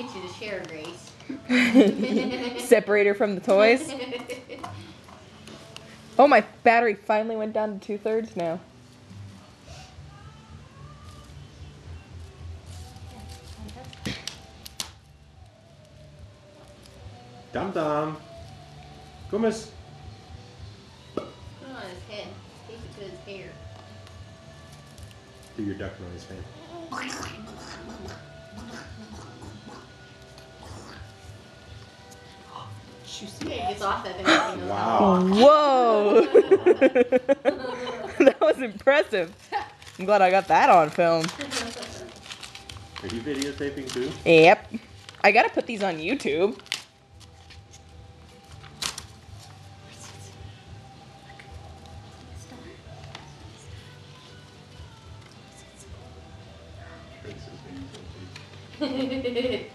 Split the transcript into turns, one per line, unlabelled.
get you to share, Grace.
Separate her from the toys. Oh, my battery finally went down to 2/3 now.
Dum Dum. Kumis.
Put it on his head. Tape it to his hair.
Do your duck noise, man.
Yeah, he gets off that thing. Like,
Wow.
Whoa! That was impressive. I'm glad I got that on film.
Are you videotaping too?
Yep. I gotta put these on YouTube.
Trace is being so big.